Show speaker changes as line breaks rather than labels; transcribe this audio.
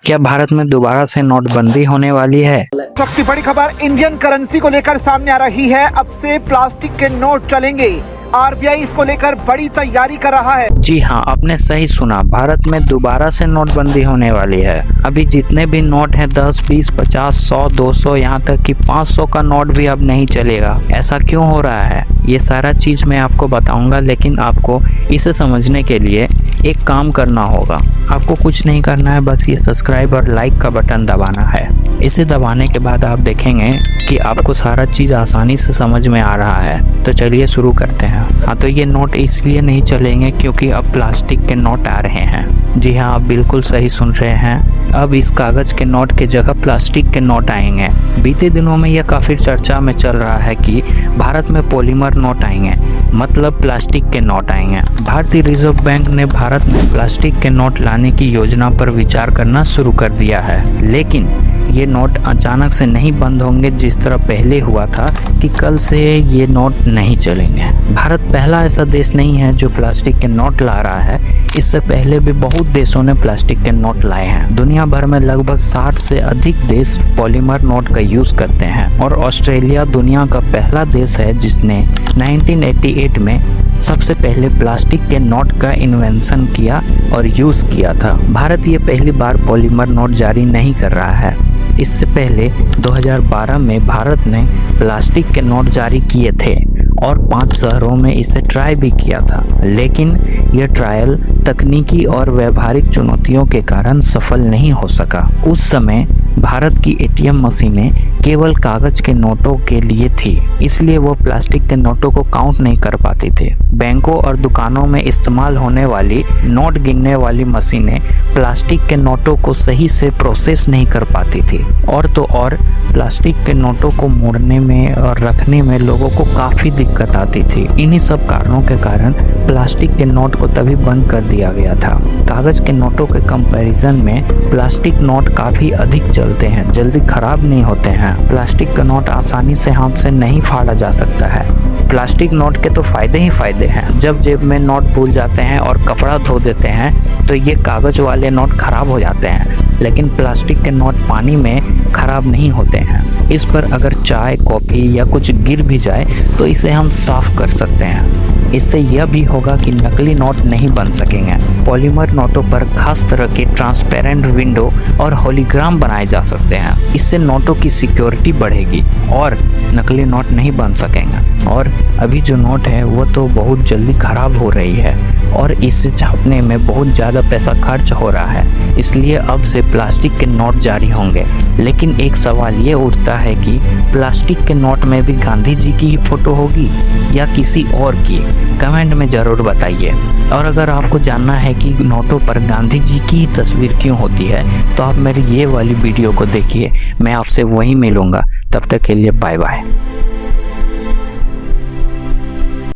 क्या भारत में दोबारा से नोटबंदी होने वाली है?
वक्त की बड़ी खबर इंडियन करेंसी को लेकर सामने आ रही है। अब से प्लास्टिक के नोट चलेंगे। आरबीआई इसको लेकर बड़ी तैयारी कर रहा है।
जी हाँ, आपने सही सुना, भारत में दोबारा से नोटबंदी होने वाली है। अभी जितने भी नोट हैं 10, 20, 50, 100, 200, यहाँ तक कि 500 का नोट भी अब नहीं चलेगा। ऐसा क्यों हो रहा है, ये सारा चीज मैं आपको बताऊंगा, लेकिन आपको इसे समझने के लिए एक काम करना होगा। आपको कुछ नहीं करना है, बस ये सब्सक्राइब और लाइक का बटन दबाना है। इसे दबाने के बाद आप देखेंगे कि आपको सारा चीज़ आसानी से समझ में आ रहा है। तो चलिए शुरू करते हैं। हाँ, तो ये नोट इसलिए नहीं चलेंगे क्योंकि अब प्लास्टिक के नोट आ रहे हैं। जी हाँ, आप बिल्कुल सही सुन रहे हैं। अब इस कागज़ के नोट के जगह प्लास्टिक के नोट आएंगे। बीते दिनों में यह काफ़ी चर्चा में चल रहा है कि भारत में पॉलीमर नोट आएंगे, मतलब प्लास्टिक के नोट आएंगे। भारतीय रिजर्व बैंक ने भारत में प्लास्टिक के नोट लाने की योजना पर विचार करना शुरू कर दिया है, लेकिन ये नोट अचानक से नहीं बंद होंगे जिस तरह पहले हुआ था कि कल से ये नोट नहीं चलेंगे। भारत पहला ऐसा देश नहीं है जो प्लास्टिक के नोट ला रहा है। इससे पहले भी बहुत देशों ने प्लास्टिक के नोट लाए हैं। दुनिया भर में लगभग 60 से अधिक देश पॉलीमर नोट का यूज करते हैं और ऑस्ट्रेलिया दुनिया का पहला देश है जिसने 1988 में सबसे पहले प्लास्टिक के नोट का इन्वेंशन किया और यूज किया था। भारत ये पहली बार पॉलीमर नोट जारी नहीं कर रहा है। इससे पहले 2012 में भारत ने प्लास्टिक के नोट जारी किए थे और 5 शहरों में इसे ट्राई भी किया था, लेकिन यह ट्रायल तकनीकी और व्यावहारिक चुनौतियों के कारण सफल नहीं हो सका। उस समय भारत की एटीएम मशीनें केवल कागज के नोटों के लिए थी, इसलिए वो प्लास्टिक के नोटों को काउंट नहीं कर पाती थी। बैंकों और दुकानों में इस्तेमाल होने वाली नोट गिनने वाली मशीनें प्लास्टिक के नोटों को सही से प्रोसेस नहीं कर पाती थी, और तो और प्लास्टिक के नोटों को मोड़ने में और रखने में लोगों को काफ़ी दिक्कत आती थी। इन्हीं सब कारणों के कारण प्लास्टिक के नोट को तभी बंद कर दिया गया था। कागज के नोटों के कंपैरिजन में प्लास्टिक नोट काफ़ी अधिक चलते हैं, जल्दी खराब नहीं होते हैं। प्लास्टिक का नोट आसानी से हाथ से नहीं फाड़ा जा सकता है। प्लास्टिक नोट के तो फायदे ही फायदे हैं। जब जेब में नोट भूल जाते हैं और कपड़ा धो देते हैं तो ये कागज वाले नोट खराब हो जाते हैं, लेकिन प्लास्टिक के नोट पानी में खराब नहीं होते हैं। इस पर अगर चाय, कॉफ़ी या कुछ गिर भी जाए तो इसे हम साफ कर सकते हैं। इससे यह भी होगा कि नकली नोट नहीं बन सकेंगे। पॉलीमर नोटों पर खास तरह के ट्रांसपेरेंट विंडो और होलोग्राम बनाए जा सकते हैं। इससे नोटों की सिक्योरिटी बढ़ेगी और नकली नोट नहीं बन सकेंगे। और अभी जो नोट है वो तो बहुत जल्दी खराब हो रही है और इसे छापने में बहुत ज़्यादा पैसा खर्च हो रहा है, इसलिए अब से प्लास्टिक के नोट जारी होंगे। लेकिन एक सवाल ये उठता है कि प्लास्टिक के नोट में भी गांधी जी की ही फोटो होगी या किसी और की? कमेंट में ज़रूर बताइए। और अगर आपको जानना है कि नोटों पर गांधी जी की ही तस्वीर क्यों होती है तो आप मेरी ये वाली वीडियो को देखिए। मैं आपसे वहीं मिलूँगा, तब तक के लिए बाय बाय।